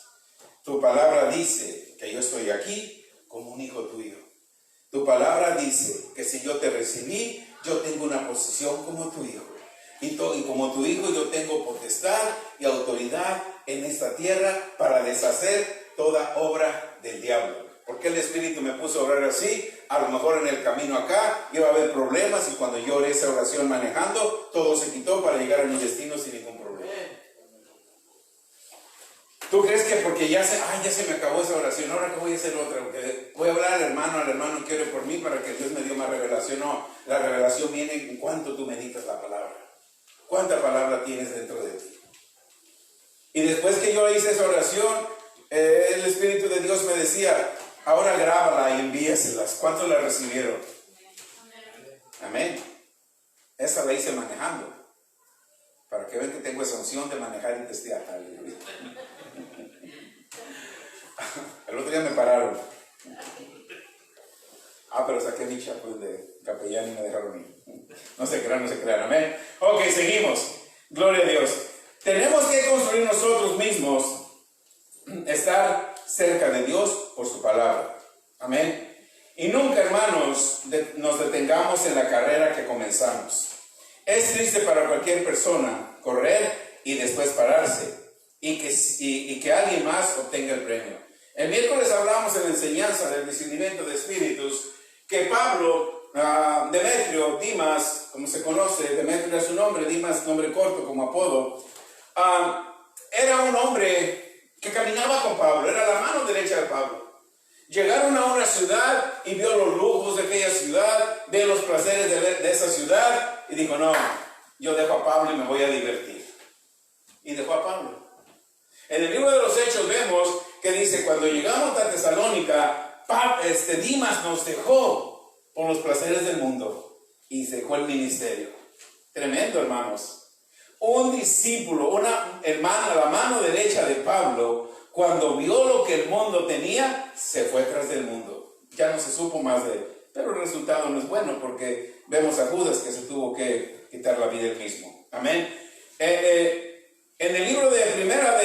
tu palabra dice que yo estoy aquí como un hijo tuyo. Tu palabra dice que si yo te recibí, yo tengo una posición como tu hijo. Y como tu hijo yo tengo potestad y autoridad en esta tierra para deshacer toda obra del diablo. ¿Por qué el Espíritu me puso a orar así? A lo mejor en el camino acá iba a haber problemas y cuando yo oré esa oración manejando, todo se quitó para llegar a mi destino sin ningún problema. ¿Tú crees que porque ya se me acabó esa oración, ahora que voy a hacer otra? Voy a hablar al hermano que ore por mí para que Dios me dio más revelación? No, la revelación viene en cuanto tú meditas la palabra. ¿Cuánta palabra tienes dentro de ti? Y después que yo hice esa oración, el Espíritu de Dios me decía, ahora grábala y envíaselas. ¿Cuántos la recibieron? Amén. Esa la hice manejando. Para que vean que tengo esa unción de manejar y testear. El otro día me pararon. Pero saqué mi chapuz de capellán y me dejaron ir. No se crean. Amén. Ok, seguimos. Gloria a Dios. Tenemos que construir nosotros mismos, estar cerca de Dios por su palabra. Amén. Y nunca, hermanos, nos detengamos en la carrera que comenzamos. Es triste para cualquier persona correr y después pararse y que alguien más obtenga el premio. El miércoles hablamos en la enseñanza del discernimiento de espíritus que Pablo, Demetrio, Dimas, como se conoce, Demetrio era su nombre, Dimas nombre corto como apodo, era un hombre que caminaba con Pablo, era la mano derecha de Pablo. Llegaron a una ciudad y vio los lujos de aquella ciudad, ve los placeres de esa ciudad y dijo, no, yo dejo a Pablo y me voy a divertir. Y dejó a Pablo. En el libro de los Hechos vemos que dice, cuando llegamos a Tesalónica, Dimas nos dejó por los placeres del mundo y dejó el ministerio. Tremendo, hermanos. Un discípulo, una hermana, la mano derecha de Pablo, cuando vio lo que el mundo tenía, se fue tras del mundo. Ya no se supo más de él. Pero el resultado no es bueno porque vemos a Judas que se tuvo que quitar la vida él mismo. Amén. En el libro de Primera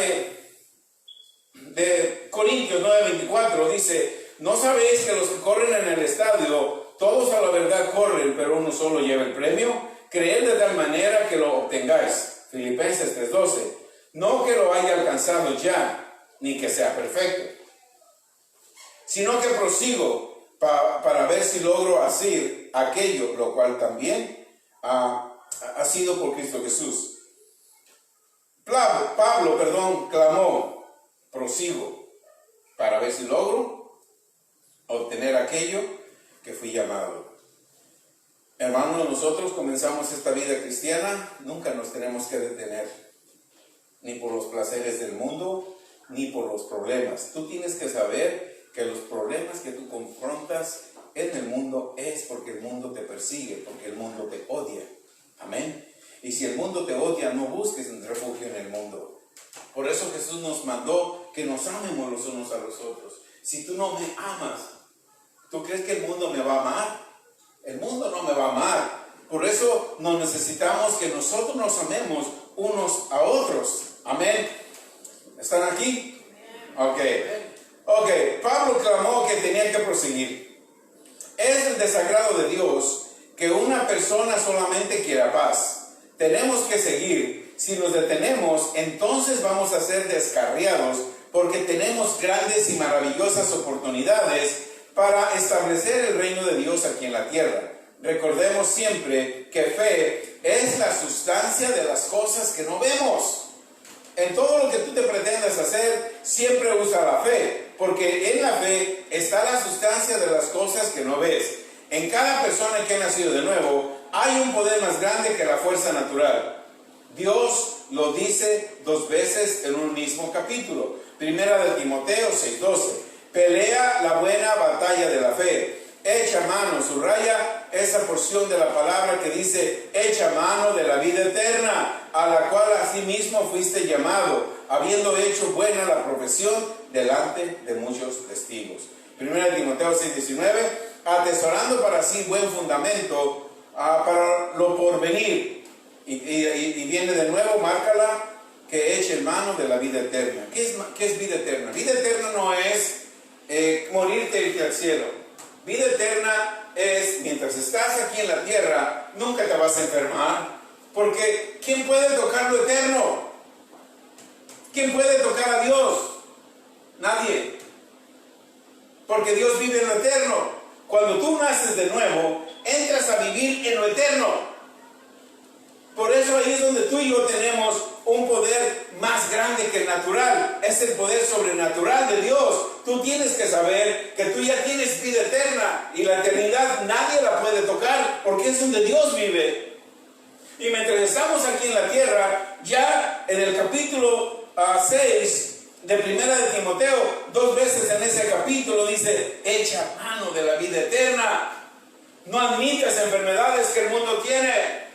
de Corintios 9:24 dice: ¿no sabéis que los que corren en el estadio, todos a la verdad corren, pero uno solo lleva el premio? Creed de tal manera que lo obtengáis. Filipenses 3:12. No que lo haya alcanzado ya, ni que sea perfecto, sino que prosigo para ver si logro hacer aquello, lo cual también ha sido por Cristo Jesús. Pablo, clamó: prosigo para ver si logro obtener aquello que fui llamado. Hermanos, nosotros comenzamos esta vida cristiana, nunca nos tenemos que detener, ni por los placeres del mundo, ni por los problemas. Tú tienes que saber que los problemas que tú confrontas en el mundo es porque el mundo te persigue, porque el mundo te odia. Amén. Y si el mundo te odia, no busques un refugio en el mundo. Por eso Jesús nos mandó que nos amemos los unos a los otros. Si tú no me amas, ¿tú crees que el mundo me va a amar? El mundo no me va a amar. Por eso nos necesitamos que nosotros nos amemos unos a otros. Amén. ¿Están aquí? Ok. Pablo clamó que tenía que proseguir. Es el desagrado de Dios que una persona solamente quiera paz. Tenemos que seguir. Si nos detenemos, entonces vamos a ser descarriados, porque tenemos grandes y maravillosas oportunidades para establecer el reino de Dios aquí en la tierra. Recordemos siempre que fe es la sustancia de las cosas que no vemos. En todo lo que tú te pretendas hacer, siempre usa la fe, porque en la fe está la sustancia de las cosas que no ves. En cada persona que ha nacido de nuevo, hay un poder más grande que la fuerza natural. Dios lo dice 2 veces en un mismo capítulo. Primera de Timoteo 6:12. Pelea la buena batalla de la fe. Echa mano, subraya esa porción de la palabra que dice: echa mano de la vida eterna, a la cual asimismo fuiste llamado, habiendo hecho buena la profesión delante de muchos testigos. Primera de Timoteo 6:19. Atesorando para sí buen fundamento para lo porvenir. Y viene de nuevo, márcala, que eche mano de la vida eterna. ¿Qué es vida eterna? Vida eterna no es morirte y irte al cielo. Vida eterna es, mientras estás aquí en la tierra, nunca te vas a enfermar. Porque ¿quién puede tocar lo eterno? ¿Quién puede tocar a Dios? Nadie. Porque Dios vive en lo eterno. Cuando tú naces de nuevo, entras a vivir en lo eterno. Por eso ahí es donde tú y yo tenemos un poder más grande que el natural. Es el poder sobrenatural de Dios. Tú tienes que saber que tú ya tienes vida eterna, y la eternidad nadie la puede tocar, porque es donde Dios vive. Y mientras estamos aquí en la tierra, ya en el capítulo 6 de Primera de Timoteo, 2 veces en ese capítulo dice: echa mano de la vida eterna. No admitas enfermedades que el mundo tiene.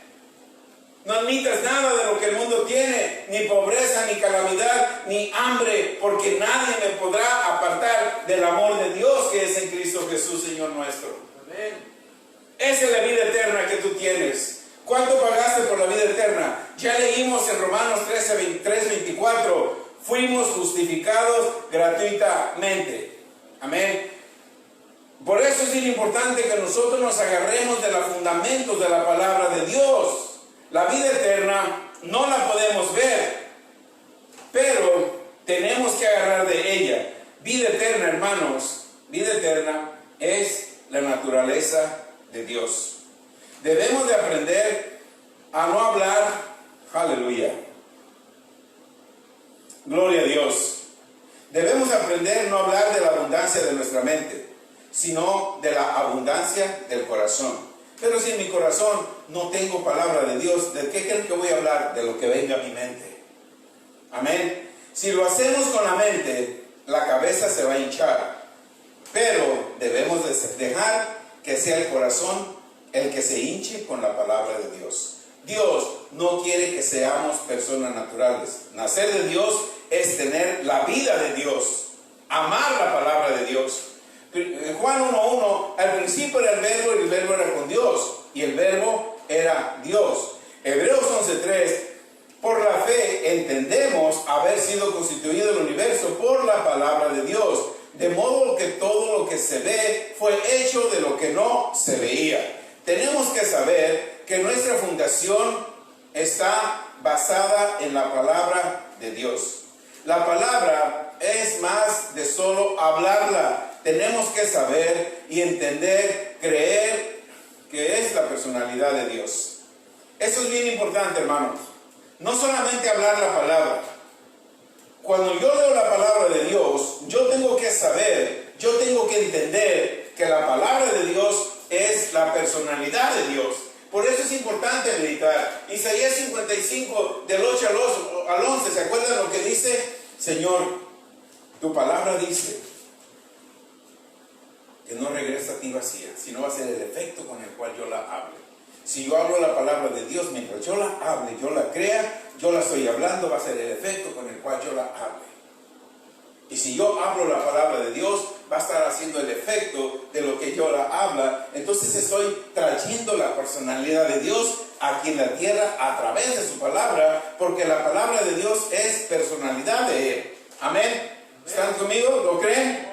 No admitas nada de lo que el mundo tiene, ni pobreza, ni calamidad, ni hambre, porque nadie me podrá apartar del amor de Dios que es en Cristo Jesús, Señor nuestro. Amén. Esa es la vida eterna que tú tienes. ¿Cuánto pagaste por la vida eterna? Ya leímos en Romanos 3:24. Fuimos justificados gratuitamente. Amén. Por eso es bien importante que nosotros nos agarremos de los fundamentos de la palabra de Dios. La vida eterna no la podemos ver, pero tenemos que agarrar de ella. Vida eterna, hermanos, vida eterna es la naturaleza de Dios. Debemos de aprender a no hablar, aleluya, gloria a Dios. Debemos aprender a no hablar de la abundancia de nuestra mente, sino de la abundancia del corazón. Pero si en mi corazón no tengo palabra de Dios, ¿de qué creen que voy a hablar? De lo que venga a mi mente. Amén. Si lo hacemos con la mente, la cabeza se va a hinchar. Pero debemos dejar que sea el corazón el que se hinche con la palabra de Dios. Dios no quiere que seamos personas naturales. Nacer de Dios es tener la vida de Dios, amar la palabra de Dios. En Juan 1:1, al principio era el verbo, y el verbo era con Dios, y el verbo era Dios. Hebreos 11:3, lo que no se veía. Tenemos que saber que nuestra fundación está basada en la palabra de Dios. La palabra es más de solo hablarla. Tenemos que saber y entender, creer que es la personalidad de Dios. Eso es bien importante, hermanos. No solamente hablar la palabra. Cuando yo leo la palabra de Dios, yo tengo que saber, yo tengo que entender que la palabra de Dios es la personalidad de Dios. Por eso es importante meditar. Isaías 55, del 8 al 11, ¿se acuerdan lo que dice? Señor, tu palabra dice que no regresa a ti vacía, sino va a ser el efecto con el cual yo la hable. Si yo hablo la palabra de Dios, mientras yo la hable, yo la crea, yo la estoy hablando, va a ser el efecto con el cual yo la hable. Y si yo hablo la palabra de Dios, va a estar haciendo el efecto de lo que yo la habla. Entonces estoy trayendo la personalidad de Dios aquí en la tierra a través de su palabra, porque la palabra de Dios es personalidad de Él. Amén. ¿Están conmigo? ¿Lo creen?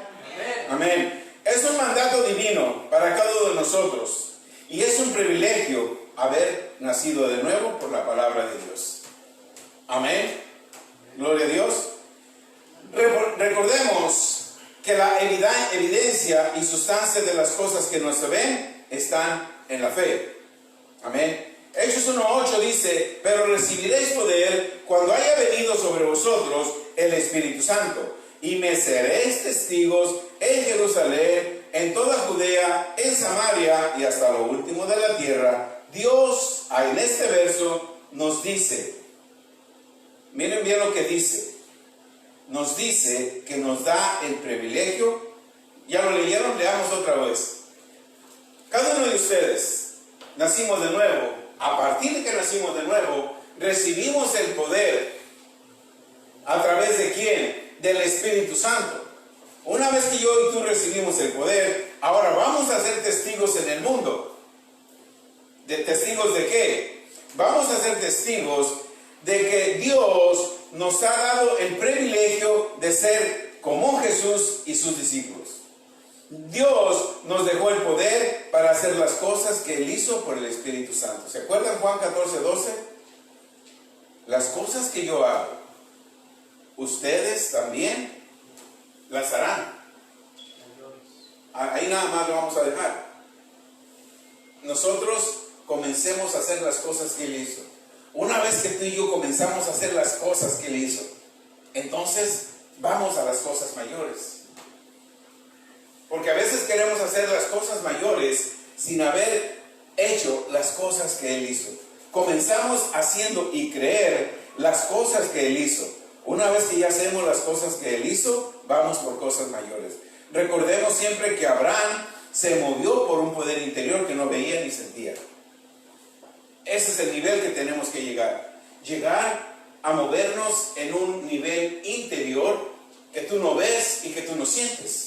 Amén. Es un mandato divino para cada uno de nosotros. Y es un privilegio haber nacido de nuevo por la palabra de Dios. Amén. Gloria a Dios. Recordemos que la evidencia y sustancia de las cosas que no se ven están en la fe. Amén. Hechos 1:8 dice: pero recibiréis poder cuando haya venido sobre vosotros el Espíritu Santo, y me seréis testigos en Jerusalén, en toda Judea, en Samaria y hasta lo último de la tierra. Dios, en este verso, nos dice, miren bien lo que dice, nos dice que nos da el privilegio. ¿Ya lo leyeron? Leamos otra vez. Cada uno de ustedes nacimos de nuevo. A partir de que nacimos de nuevo, recibimos el poder. ¿A través de quién? Del Espíritu Santo. Una vez que yo y tú recibimos el poder, ahora vamos a ser testigos en el mundo. ¿Testigos de qué? Vamos a ser testigos de que Dios nos ha dado el privilegio de ser como Jesús y sus discípulos. Dios nos dejó el poder para hacer las cosas que Él hizo por el Espíritu Santo. ¿Se acuerdan Juan 14:12? Las cosas que yo hago, ustedes también las harán. Ahí nada más lo vamos a dejar. Nosotros comencemos a hacer las cosas que Él hizo. Una vez que tú y yo comenzamos a hacer las cosas que Él hizo, entonces vamos a las cosas mayores. Porque a veces queremos hacer las cosas mayores sin haber hecho las cosas que Él hizo. Comenzamos haciendo y creer las cosas que Él hizo. Una vez que ya hacemos las cosas que Él hizo, vamos por cosas mayores. Recordemos siempre que Abraham se movió por un poder interior que no veía ni sentía. Ese es el nivel que tenemos que llegar. Llegar a movernos en un nivel interior que tú no ves y que tú no sientes.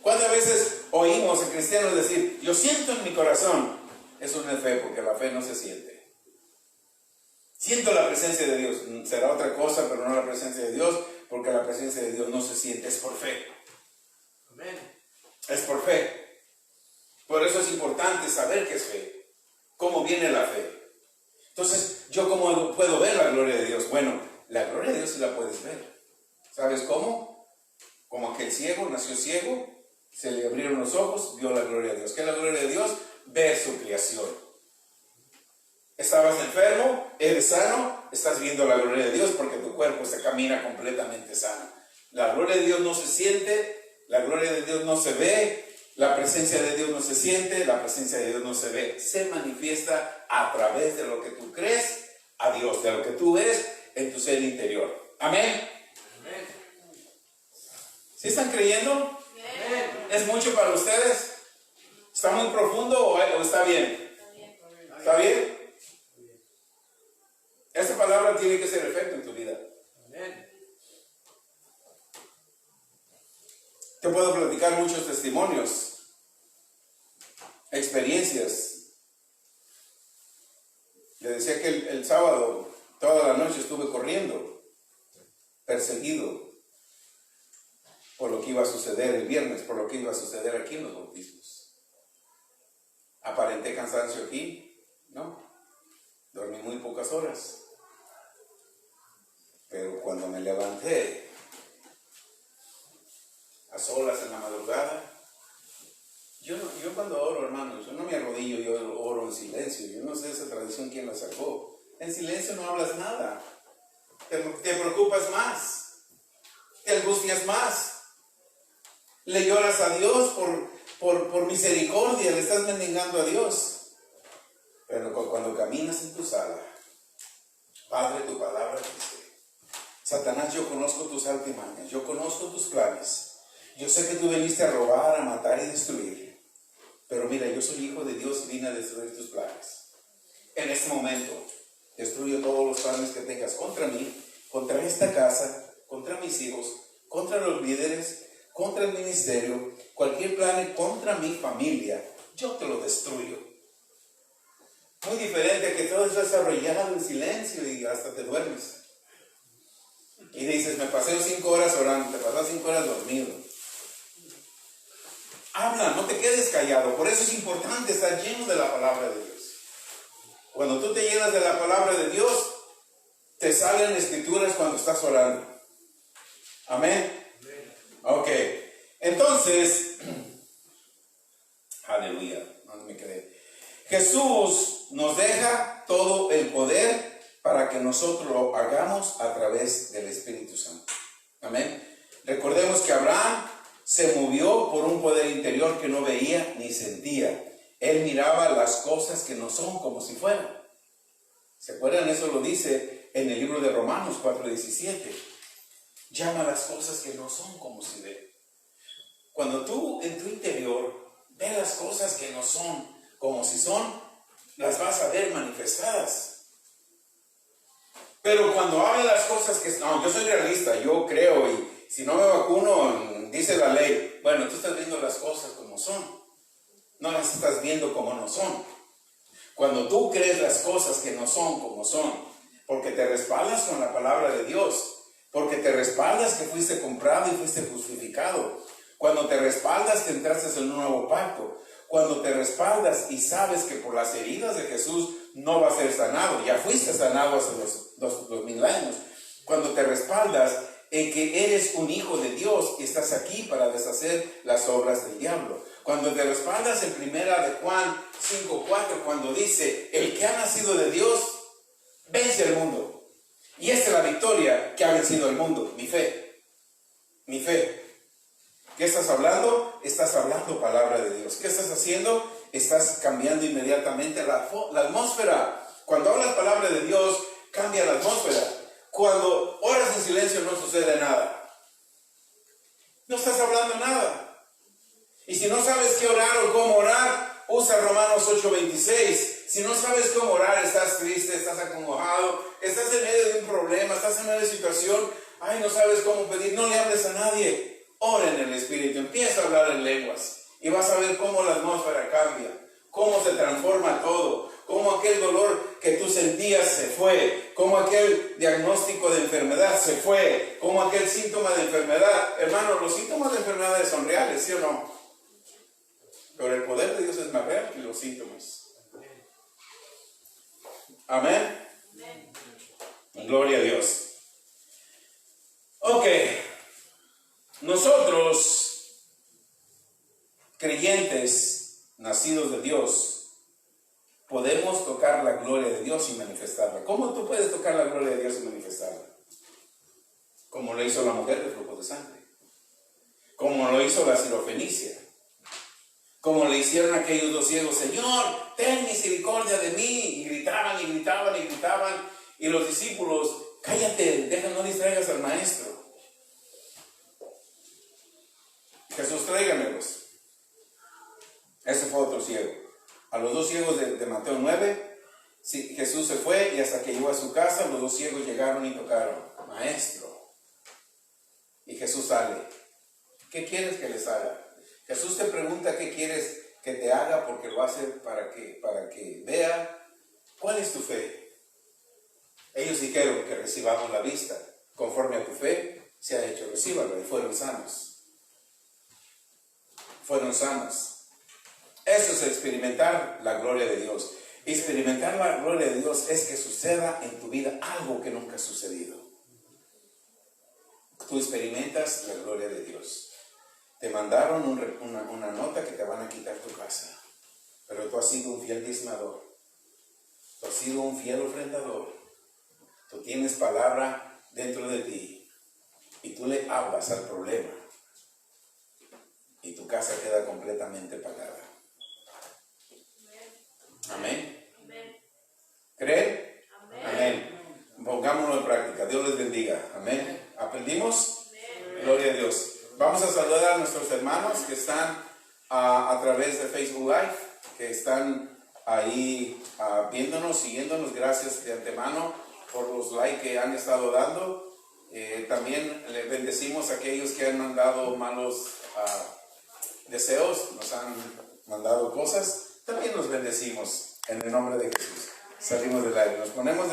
¿Cuántas veces oímos a cristianos decir, yo siento en mi corazón? Eso no es fe, porque la fe no se siente. Siento la presencia de Dios. Será otra cosa, pero no la presencia de Dios, porque la presencia de Dios no se siente, es por fe. Amén. Es por fe. Por eso es importante saber qué es fe, cómo viene la fe. Entonces, ¿yo cómo puedo ver la gloria de Dios? Bueno, la gloria de Dios sí la puedes ver. ¿Sabes cómo? Como aquel ciego nació ciego, se le abrieron los ojos, vio la gloria de Dios. ¿Qué es la gloria de Dios? Ver su creación. Estabas enfermo, eres sano, estás viendo la gloria de Dios porque tu cuerpo se camina completamente sano. La gloria de Dios no se siente, la gloria de Dios no se ve, la presencia de Dios no se siente, la presencia de Dios no se ve. Se manifiesta a través de lo que tú crees a Dios, de lo que tú ves en tu ser interior. Amén. ¿Sí están creyendo? ¿Es mucho para ustedes? ¿Está muy profundo o está bien? ¿Está bien? Esta palabra tiene que ser efecto en tu vida. Te puedo platicar muchos testimonios, experiencias. Le decía que el sábado, toda la noche estuve corriendo, perseguido por lo que iba a suceder el viernes, por lo que iba a suceder aquí en los bautismos. aparenté cansancio aquí, no, dormí muy pocas horas. Pero cuando me levanté, a solas en la madrugada, yo cuando oro, hermanos, yo no me arrodillo, yo oro en silencio. Yo no sé esa tradición quién la sacó. En silencio no hablas nada. Te preocupas más. Te angustias más. Le lloras a Dios por misericordia, le estás mendigando a Dios. Pero cuando caminas en tu sala, Padre, tu palabra dice: Satanás, yo conozco tus altimañas, yo conozco tus planes. Yo sé que tú viniste a robar, a matar y destruir. Pero mira, yo soy hijo de Dios y vine a destruir tus planes. En este momento, destruyo todos los planes que tengas contra mí, contra esta casa, contra mis hijos, contra los líderes, contra el ministerio, cualquier plan contra mi familia, yo te lo destruyo. Muy diferente que todo estás arrollado en silencio y hasta te duermes. Y dices, me pasé 5 horas orando, te pasas 5 horas dormido. Habla, no te quedes callado. Por eso es importante estar lleno de la palabra de Dios. Cuando tú te llenas de la palabra de Dios, te salen escrituras cuando estás orando. Amén. Ok. Entonces, aleluya. ¿Dónde me quedé? Jesús nos deja todo el poder para que nosotros lo hagamos a través del Espíritu Santo. Amén. Recordemos que Abraham se movió por un poder interior que no veía ni sentía. Él miraba las cosas que no son como si fueran. ¿Se acuerdan? Eso lo dice en el libro de Romanos 4:17. Llama las cosas que no son como si ve. Cuando tú en tu interior ves las cosas que no son como si son, las vas a ver manifestadas. Pero cuando hablan las cosas que no, yo soy realista, yo creo, y si no me vacuno, dice la ley, bueno, tú estás viendo las cosas como son, no las estás viendo como no son. Cuando tú crees las cosas que no son como son, porque te respaldas con la palabra de Dios, porque te respaldas que fuiste comprado y fuiste justificado, cuando te respaldas que entraste en un nuevo pacto, cuando te respaldas y sabes que por las heridas de Jesús no va a ser sanado, ya fuiste sanado hace 2000 años, cuando te respaldas en que eres un hijo de Dios y estás aquí para deshacer las obras del diablo, cuando te respaldas en 1 de Juan 5:4, cuando dice, el que ha nacido de Dios vence al mundo, y esta es la victoria que ha vencido al mundo, mi fe, mi fe. ¿Qué estás hablando? Estás hablando palabra de Dios. ¿Qué estás haciendo? Estás cambiando inmediatamente la atmósfera. Cuando hablas palabra de Dios, cambia la atmósfera. Cuando oras en silencio no sucede nada. No estás hablando nada. Y si no sabes qué orar o cómo orar, usa Romanos 8:26. Si no sabes cómo orar, estás triste, estás acongojado, estás en medio de un problema, estás en medio de situación, ay, no sabes cómo pedir, no le hables a nadie. Ora en el Espíritu, empieza a hablar en lenguas y vas a ver cómo la atmósfera cambia, cómo se transforma todo, cómo aquel dolor que tú sentías se fue, cómo aquel diagnóstico de enfermedad se fue, cómo aquel síntoma de enfermedad. Hermanos, los síntomas de enfermedades son reales, ¿sí o no? Pero el poder de Dios es más real que los síntomas. Amén. Gloria a Dios. Ok. Nosotros, creyentes, nacidos de Dios, podemos tocar la gloria de Dios y manifestarla. ¿Cómo tú puedes tocar la gloria de Dios y manifestarla? Como lo hizo la mujer de flujo de sangre, como lo hizo la sirofenicia, como le hicieron aquellos 2 ciegos, Señor, ten misericordia de mí, y gritaban y gritaban y gritaban, y los discípulos, cállate, no distraigas al maestro. Jesús, tráigamelos. Ese fue otro ciego. A los 2 ciegos de Mateo 9, sí, Jesús se fue y hasta que llegó a su casa, los 2 ciegos llegaron y tocaron, Maestro. Y Jesús sale. ¿Qué quieres que les haga? Jesús te pregunta qué quieres que te haga porque lo hace para que vea cuál es tu fe. Ellos dijeron que recibamos la vista. Conforme a tu fe se ha hecho, recíbalo, y fueron sanos. Fueron sanos. Eso es experimentar la gloria de Dios. Experimentar la gloria de Dios es que suceda en tu vida algo que nunca ha sucedido. Tú experimentas la gloria de Dios. Te mandaron una nota que te van a quitar tu casa, pero tú has sido un fiel diezmador. Tú has sido un fiel ofrendador. Tú tienes palabra dentro de ti y tú le hablas al problema y tu casa queda completamente pagada. Amén. ¿Creen? Amén. Pongámoslo en práctica. Dios les bendiga. Amén. ¿Aprendimos? Gloria a Dios. Vamos a saludar a nuestros hermanos que están a través de Facebook Live, que están ahí viéndonos, siguiéndonos. Gracias de antemano por los likes que han estado dando. También le bendecimos a aquellos que han mandado malos deseos, nos han mandado cosas. También los bendecimos en el nombre de Jesús. Salimos del aire, nos ponemos de